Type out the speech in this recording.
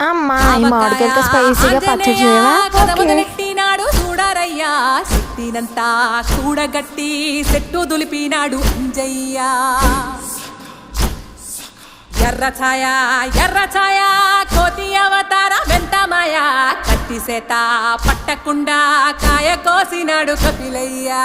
అమ్మా ఈ మామిడికాయలతో స్పైసీగా పచ్చడి చేయవా? కదమొదలెట్టినాడు చూడరయ్యా శక్తినంతా కూడగట్టి చెట్టు దులిపినాడు అంజయ్యా ఎర్ర ఛాయ కోతి అవతార వెంటమాయ కత్తి సేత పట్టకుండా కాయ కోసినాడు కపిలయ్యా